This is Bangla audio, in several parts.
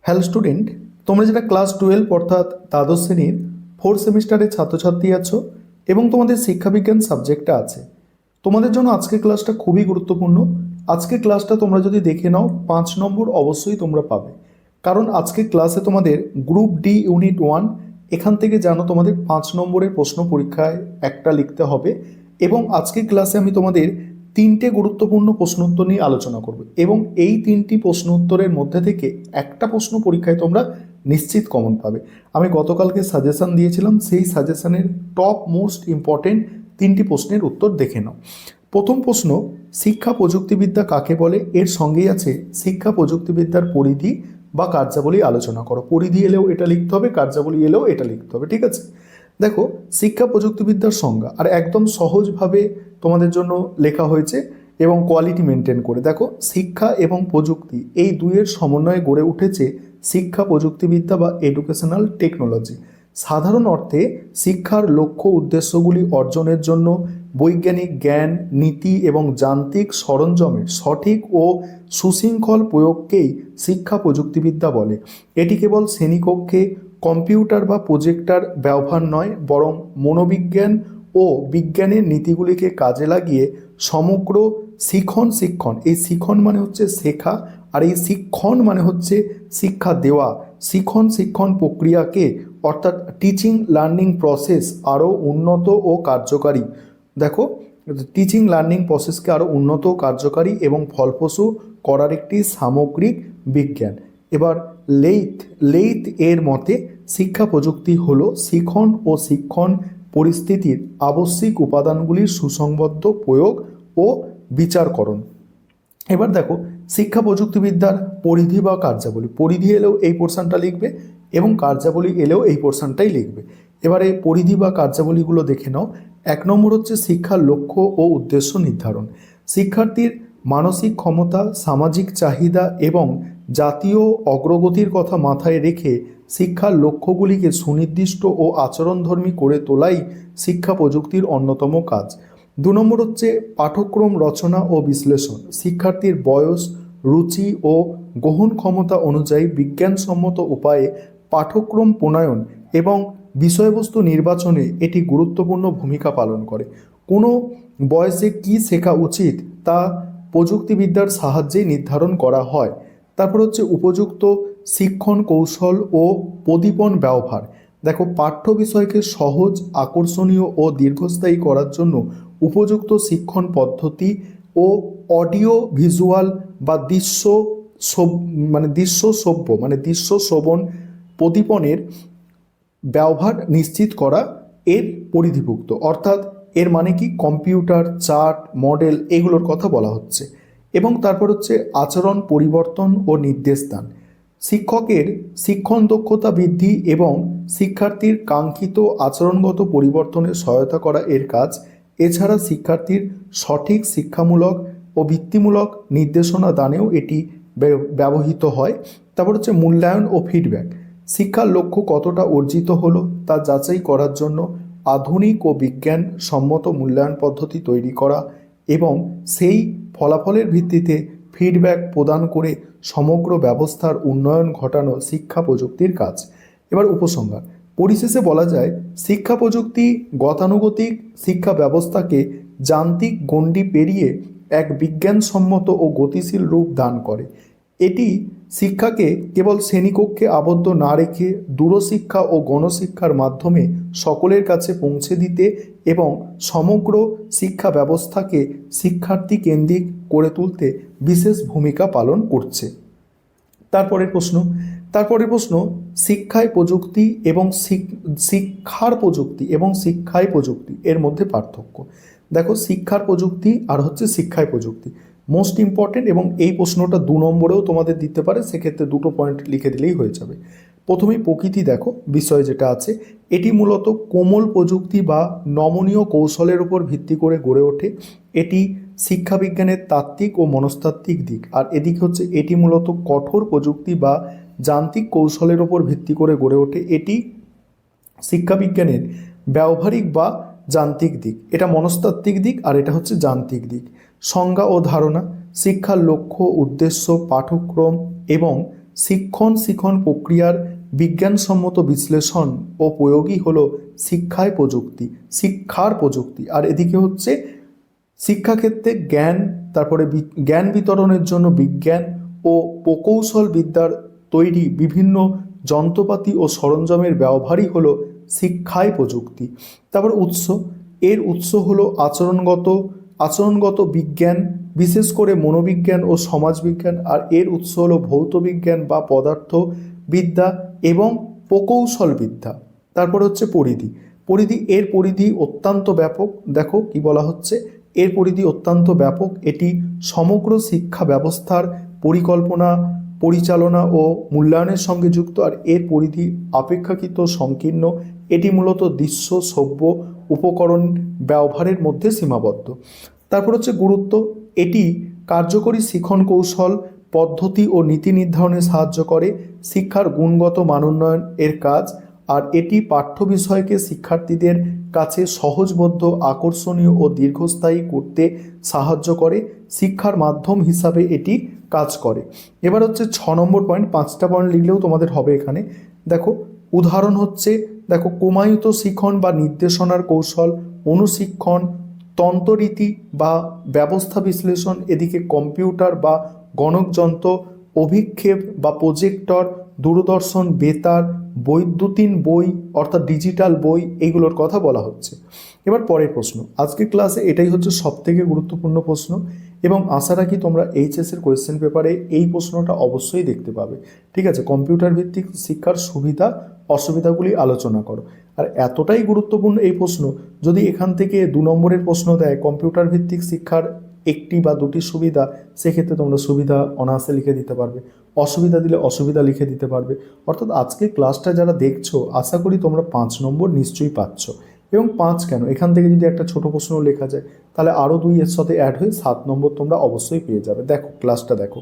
হ্যালো স্টুডেন্ট, তোমরা যেটা ক্লাস 12 অর্থাৎ দ্বাদশ শ্রেণীর 4th সেমিস্টারের ছাত্রছাত্রী আছো এবং তোমাদের শিক্ষাবিজ্ঞান সাবজেক্টটা আছে, তোমাদের জন্য আজকের ক্লাসটা খুবই গুরুত্বপূর্ণ। আজকের ক্লাসটা তোমরা যদি দেখে নাও 5 নম্বর অবশ্যই তোমরা পাবে, কারণ আজকের ক্লাসে তোমাদের গ্রুপ ডি ইউনিট 1 এখান থেকে জানো তোমাদের 5 নম্বরের প্রশ্ন পরীক্ষায় একটা লিখতে হবে। এবং আজকের ক্লাসে আমি তোমাদের 3টে গুরুত্বপূর্ণ প্রশ্ন উত্তর নিয়ে আলোচনা করব এবং এই 3টি প্রশ্ন উত্তরের মধ্যে থেকে একটা প্রশ্ন পরীক্ষায় তোমরা নিশ্চিত কমন পাবে। আমি গতকালকে সাজেশন দিয়েছিলাম, সেই সাজেশনের টপ মোস্ট ইম্পর্টেন্ট 3টি প্রশ্নের উত্তর দেখে নাও। প্রথম প্রশ্ন, শিক্ষা প্রযুক্তিবিদ্যা কাকে বলে? এর সঙ্গেই আছে শিক্ষা প্রযুক্তিবিদ্যার পরিধি বা কার্যাবলী আলোচনা করো। পরিধি এলেও এটা লিখতে হবে, কার্যাবলী এলেও এটা লিখতে হবে, ঠিক আছে? দেখো, শিক্ষা প্রযুক্তিবিদ্যার সংজ্ঞা আর একদম সহজভাবে তোমাদের জন্য লেখা হয়েছে এবং কোয়ালিটি মেনটেন করে। দেখো, শিক্ষা এবং প্রযুক্তি এই দুইয়ের সমন্বয়ে গড়ে উঠেছে শিক্ষা প্রযুক্তিবিদ্যা বা এডুকেশনাল টেকনোলজি। সাধারণ অর্থে শিক্ষার লক্ষ্য উদ্দেশ্যগুলি অর্জনের জন্য বৈজ্ঞানিক জ্ঞান, নীতি এবং যান্ত্রিক সরঞ্জামের সঠিক ও সুশৃঙ্খল প্রয়োগকেই শিক্ষা প্রযুক্তিবিদ্যা বলে। এটি কেবল শ্রেণীকক্ষে কম্পিউটার বা প্রজেক্টর ব্যবহার নয়, বরং মনোবিজ্ঞান ও বিজ্ঞানের নীতিগুলিকে কাজে লাগিয়ে সমগ্র শিক্ষণ, এই শিক্ষণ মানে হচ্ছে শেখা, আর এই শিক্ষণ মানে হচ্ছে শিক্ষা দেওয়া, শিক্ষণ প্রক্রিয়াকে অর্থাৎ টিচিং লার্নিং প্রসেস আরও উন্নত ও কার্যকারী। দেখো, টিচিং লার্নিং প্রসেসকে আরও উন্নত, কার্যকারী এবং ফলপ্রসূ করার একটি সামগ্রিক বিজ্ঞান। এবার লেইথ এর মতে শিক্ষা প্রযুক্তি হলো শিখন ও শিক্ষণ পরিস্থিতির আবশ্যিক উপাদানগুলির সুসংবদ্ধ প্রয়োগ ও বিচারকরণ। এবার দেখো, শিক্ষা প্রযুক্তিবিদ্যার পরিধি বা কার্যাবলী। পরিধি এলেও এই পোর্শনটা লিখবে এবং কার্যাবলী এলেও এই পোর্শনটাই লিখবে। এবারে পরিধি বা কার্যাবলীগুলো দেখে নাও। 1 নম্বর হচ্ছে শিক্ষার লক্ষ্য ও উদ্দেশ্য নির্ধারণ। শিক্ষার্থীর মানসিক ক্ষমতা, সামাজিক চাহিদা এবং জাতীয় অগ্রগতির কথা মাথায় রেখে শিক্ষার লক্ষ্যগুলিকে সুনির্দিষ্ট ও আচরণধর্মী করে তোলাই শিক্ষা প্রযুক্তির অন্যতম কাজ। 2 নম্বর হচ্ছে পাঠ্যক্রম রচনা ও বিশ্লেষণ। শিক্ষার্থীর বয়স, রুচি ও গ্রহণ ক্ষমতা অনুযায়ী বিজ্ঞানসম্মত উপায়ে পাঠ্যক্রম প্রণয়ন এবং বিষয়বস্তু নির্বাচনে এটি গুরুত্বপূর্ণ ভূমিকা পালন করে। কোনো বয়সে কী শেখা উচিত তা প্রযুক্তিবিদ্যার সাহায্যে নির্ধারণ করা হয়। তারপর হচ্ছে উপযুক্ত শিক্ষণ কৌশল ও প্রদীপন ব্যবহার। দেখো, পাঠ্য বিষয়কে সহজ, আকর্ষণীয় ও দীর্ঘস্থায়ী করার জন্য উপযুক্ত শিক্ষণ পদ্ধতি ও অডিও ভিজুয়াল বা দৃশ্য শ্রবণ প্রদীপনের ব্যবহার নিশ্চিত করা এর পরিধিভুক্ত। অর্থাৎ এর মানে কি, কম্পিউটার, চার্ট, মডেল এগুলোর কথা বলা হচ্ছে। এবং তারপর হচ্ছে আচরণ পরিবর্তন ও নির্দেশদান। শিক্ষকের শিক্ষণ দক্ষতা বৃদ্ধি এবং শিক্ষার্থীর কাঙ্ক্ষিত আচরণগত পরিবর্তনে সহায়তা করা এর কাজ। এছাড়া শিক্ষার্থীর সঠিক শিক্ষামূলক ও বৃত্তিমূলক নির্দেশনা দানেও এটি ব্যবহৃত হয়। তারপর হচ্ছে মূল্যায়ন ও ফিডব্যাক। শিক্ষার লক্ষ্য কতটা অর্জিত হলো তা যাচাই করার জন্য আধুনিক ও বিজ্ঞানসম্মত মূল্যায়ন পদ্ধতি তৈরি করা এবং সেই ফলাফলের ভিত্তিতে ফিডব্যাক প্রদান করে সমগ্র ব্যবস্থার উন্নয়ন ঘটানো শিক্ষা প্রযুক্তির কাজ। এবার উপসংহার। পরিশেষে বলা যায়, শিক্ষা প্রযুক্তি গতানুগতিক শিক্ষা ব্যবস্থাকে যান্ত্রিক গণ্ডি পেরিয়ে এক বিজ্ঞানসম্মত ও গতিশীল রূপ দান করে। এটি শিক্ষাকে কেবল শ্রেণীকক্ষে আবদ্ধ না রেখে দূরশিক্ষা ও গণশিক্ষার মাধ্যমে সকলের কাছে পৌঁছে দিতে এবং সমগ্র শিক্ষা ব্যবস্থাকে শিক্ষার্থী কেন্দ্রিক করে তুলতে বিশেষ ভূমিকা পালন করছে। তারপরের প্রশ্ন, শিক্ষায় প্রযুক্তি এবং শিক্ষার প্রযুক্তি এবং শিক্ষায় প্রযুক্তি এর মধ্যে পার্থক্য। দেখো, শিক্ষার প্রযুক্তি আর হচ্ছে শিক্ষায় প্রযুক্তি মোস্ট ইম্পর্টেন্ট, এবং এই প্রশ্নটা 2 নম্বরেও তোমাদের দিতে পারে, সেক্ষেত্রে 2টো পয়েন্ট লিখে দিলেই হয়ে যাবে। প্রথমেই প্রকৃতি দেখো, বিষয় যেটা আছে, এটি মূলত কোমল প্রযুক্তি বা নমনীয় কৌশলের উপর ভিত্তি করে গড়ে ওঠে। এটি শিক্ষাবিজ্ঞানের তাত্ত্বিক ও মনস্তাত্ত্বিক দিক। আর এদিকে হচ্ছে এটি মূলত কঠোর প্রযুক্তি বা যান্ত্রিক কৌশলের উপর ভিত্তি করে গড়ে ওঠে। এটি শিক্ষাবিজ্ঞানের ব্যবহারিক বা যান্ত্রিক দিক। এটা মনস্তাত্ত্বিক দিক আর এটা হচ্ছে যান্ত্রিক দিক। সংজ্ঞা ও ধারণা। শিক্ষার লক্ষ্য, উদ্দেশ্য, পাঠ্যক্রম এবং শিক্ষণ প্রক্রিয়ার বিজ্ঞানসম্মত বিশ্লেষণ ও প্রয়োগই হলো শিক্ষার প্রযুক্তি। আর এদিকে হচ্ছে শিক্ষাক্ষেত্রে জ্ঞান, তারপরে জ্ঞান বিতরণের জন্য বিজ্ঞান ও প্রকৌশল বিদ্যার তৈরি বিভিন্ন যন্ত্রপাতি ও সরঞ্জামের ব্যবহারই হলো শিক্ষায় প্রযুক্তি। তারপর এর উৎস হলো আচরণগত বিজ্ঞান, বিশেষ করে মনোবিজ্ঞান ও সমাজবিজ্ঞান। আর এর উৎস হলো ভৌত বিজ্ঞান বা পদার্থবিদ্যা এবং প্রকৌশল বিদ্যা। তারপর হচ্ছে এর পরিধি অত্যন্ত ব্যাপক। দেখো কি বলা হচ্ছে, এর পরিধি অত্যন্ত ব্যাপক। এটি সমগ্র শিক্ষা ব্যবস্থার পরিকল্পনা, পরিচালনা ও মূল্যায়নের সঙ্গে যুক্ত। আর এর পরিধি অপেক্ষাকৃত সংকীর্ণ। এটি মূলত দৃশ্য সভ্য উপকরণ ব্যবহারের মধ্যে সীমাবদ্ধ। তারপর হচ্ছে গুরুত্ব, এটি কার্যকরী শিক্ষণ কৌশল, পদ্ধতি ও নীতি নির্ধারণে সাহায্য করে, শিক্ষার গুণগত মানোন্নয়ন এর কাজ। আর এটি পাঠ্য বিষয়কে শিক্ষার্থীদের কাছে সহজবোধ্য, আকর্ষণীয় ও দীর্ঘস্থায়ী করতে সাহায্য করে, শিক্ষার মাধ্যম হিসাবে এটি কাজ করে। এবার হচ্ছে 6 নম্বর পয়েন্ট, 5টা পয়েন্ট লিখলেও তোমাদের হবে এখানে। দেখো উদাহরণ হচ্ছে, দেখো ক্রমায়িত শিক্ষণ বা নির্দেশনার কৌশল, অনুশিক্ষণ, তন্ত্ররীতি বা ব্যবস্থা বিশ্লেষণ, এদিকে কম্পিউটার বা গণকযন্ত্র, অভিক্ষেপ বা প্রজেক্টর, দূরদর্শন, বেতার, বৈদ্যুতিন বই অর্থাৎ ডিজিটাল বই, এইগুলোর কথা বলা হচ্ছে। এবার পরের প্রশ্ন, আজকের ক্লাসে এটাই হচ্ছে সবথেকে গুরুত্বপূর্ণ প্রশ্ন এবং আশা রাখি তোমরা এইচএসের কোয়েশ্চেন পেপারে এই প্রশ্নটা অবশ্যই দেখতে পাবে। ঠিক আছে, কম্পিউটার ভিত্তিক শিক্ষার সুবিধা অসুবিধাগুলি আলোচনা করো। আর এতটাই গুরুত্বপূর্ণ এই প্রশ্ন, যদি এখান থেকে 2 নম্বরের প্রশ্ন দেয় কম্পিউটার ভিত্তিক শিক্ষার 1টি বা 2টি সুবিধা, সেক্ষেত্রে তোমরা সুবিধা অনায়াসে লিখে দিতে পারবে, অসুবিধা দিলে অসুবিধা লিখে দিতে পারবে। অর্থাৎ আজকে ক্লাসটা যারা দেখছো আশা করি তোমরা 5 নম্বর নিশ্চয়ই পাচ্ছ। এবং 5 কেন, এখান থেকে যদি একটা ছোট প্রশ্ন লেখা যায় তাহলে আরও 2 এর সাথে অ্যাড হয়ে 7 নম্বর তোমরা অবশ্যই পেয়ে যাবে। দেখো ক্লাসটা দেখো,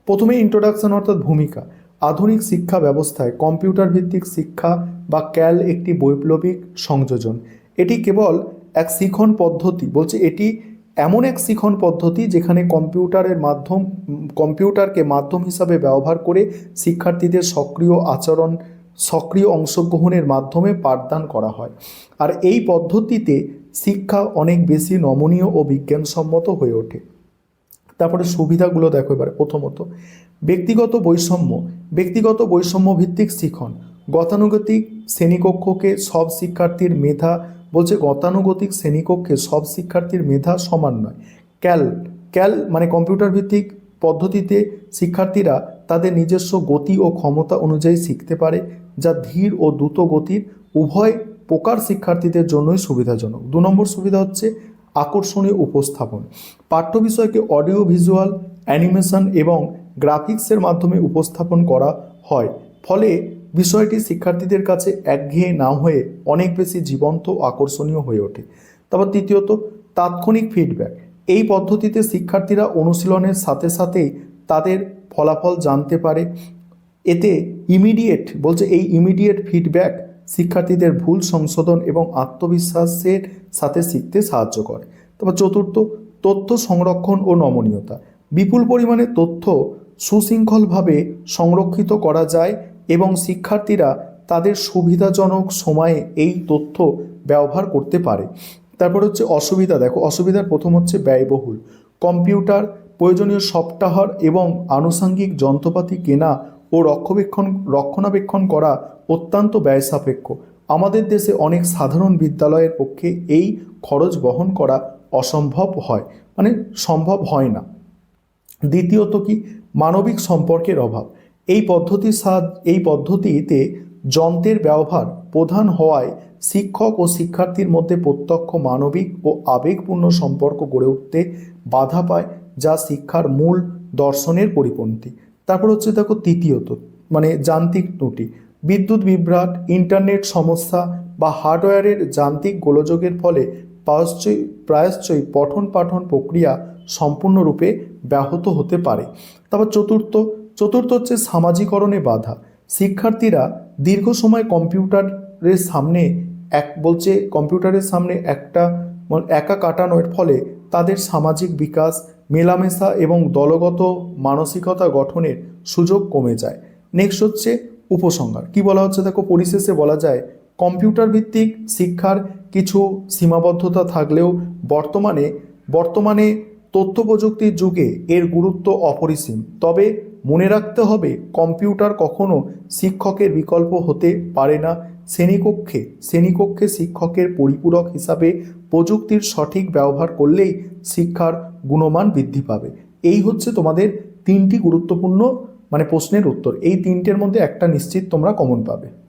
প্রথমে ইন্ট্রোডাকশন অর্থাৎ ভূমিকা। আধুনিক শিক্ষা ব্যবস্থায় কম্পিউটার ভিত্তিক শিক্ষা বা ক্যাল একটি বৈপ্লবিক সংযোজন। এটি কেবল এক শিক্ষণ পদ্ধতি, বলছে এটি এমন এক শিক্ষণ পদ্ধতি যেখানে কম্পিউটারকে মাধ্যম হিসাবে ব্যবহার করে শিক্ষার্থীদের সক্রিয় অংশগ্রহণের মাধ্যমে পাঠদান করা হয়। আর এই পদ্ধতিতে শিক্ষা অনেক বেশি নমনীয় ও বিজ্ঞানসম্মত হয়ে ওঠে। তারপরে সুবিধাগুলো দেখো এবারে। প্রথমত ব্যক্তিগত বৈষম্য ভিত্তিক শিক্ষণ। গতানুগতিক শ্রেণীকক্ষকে সব শিক্ষার্থীর মেধা, বলছে গতানুগতিক শ্রেণীকক্ষে সব শিক্ষার্থীর মেধা সমান নয়। ক্যাল মানে কম্পিউটার ভিত্তিক পদ্ধতিতে শিক্ষার্থীরা তাদের নিজস্ব গতি ও ক্ষমতা অনুযায়ী শিখতে পারে, যা ধীর ও দ্রুত গতির উভয় প্রকার শিক্ষার্থীদের জন্যই সুবিধাজনক। 2 নম্বর সুবিধা হচ্ছে আকর্ষণীয় উপস্থাপন। পাঠ্য বিষয়কে অডিও ভিজুয়াল, অ্যানিমেশন এবং গ্রাফিক্সের মাধ্যমে উপস্থাপন করা হয়, ফলে বিষয়টি শিক্ষার্থীদের কাছে একঘেয়ে না হয়ে অনেক বেশি জীবন্ত ও আকর্ষণীয় হয়ে ওঠে। তারপর তৃতীয়ত তাৎক্ষণিক ফিডব্যাক। এই পদ্ধতিতে শিক্ষার্থীরা অনুশীলনের সাথে সাথেই তাদের ফলাফল জানতে পারে। এতে ইমিডিয়েট ফিডব্যাক শিক্ষার্থীদের ভুল সংশোধন এবং আত্মবিশ্বাসের সাথে শিখতে সাহায্য করে। তারপর চতুর্থ তথ্য সংরক্ষণ ও নমনীয়তা। বিপুল পরিমাণে তথ্য সুশৃঙ্খলভাবে সংরক্ষিত করা যায় এবং শিক্ষার্থীরা তাদের সুবিধাজনক সময়ে এই তথ্য ব্যবহার করতে পারে। তারপর হচ্ছে অসুবিধা দেখো, অসুবিধার প্রথম হচ্ছে ব্যয়বহুল। কম্পিউটার, প্রয়োজনীয় সফটওয়্যার এবং আনুষঙ্গিক যন্ত্রপাতি কেনা ও রক্ষণাবেক্ষণ করা অত্যন্ত ব্যয়সাপেক্ষ। আমাদের দেশে অনেক সাধারণ বিদ্যালয়ের পক্ষে এই খরচ বহন করা সম্ভব হয় না। দ্বিতীয়ত কি, মানবিক সম্পর্কের অভাব। এই পদ্ধতিতে যন্ত্রের ব্যবহার প্রধান হওয়ায় শিক্ষক ও শিক্ষার্থীর মধ্যে প্রত্যক্ষ মানবিক ও আবেগপূর্ণ সম্পর্ক গড়ে উঠতে বাধা পায়, যা শিক্ষার মূল দর্শনের পরিপন্থী। তারপর হচ্ছে দেখো তৃতীয়ত যান্ত্রিক ত্রুটি। বিদ্যুৎ বিভ্রাট, ইন্টারনেট সমস্যা বা হার্ডওয়্যারের যান্ত্রিক গোলযোগের ফলে প্রায়শই পঠন পাঠন প্রক্রিয়া সম্পূর্ণরূপে ব্যাহত হতে পারে। তারপর চতুর্থ হচ্ছে সামাজিকরণে বাধা। শিক্ষার্থীরা দীর্ঘ সময় কম্পিউটারের সামনে একা কাটানোর ফলে তাদের সামাজিক বিকাশ, মেলামেশা এবং দলগত মানসিকতা গঠনের সুযোগ কমে যায়। নেক্সট হচ্ছে উপসংহার। কি বলা হচ্ছে দেখো, পরিশেষে বলা যায় কম্পিউটার ভিত্তিক শিক্ষার কিছু সীমাবদ্ধতা থাকলেও বর্তমানে তথ্য প্রযুক্তির যুগে এর গুরুত্ব অপরিসীম। তবে মনে রাখতে হবে কম্পিউটার কখনো শিক্ষকের বিকল্প হতে পারে না। শ্রেণীকক্ষে শিক্ষকের পরিপূরক হিসাবে প্রযুক্তির সঠিক ব্যবহার করলেই শিক্ষার গুণমান বৃদ্ধি পাবে। এই হচ্ছে তোমাদের তিনটি গুরুত্বপূর্ণ প্রশ্নের উত্তর। এই তিনটের মধ্যে একটা নিশ্চিত তোমরা কমন পাবে।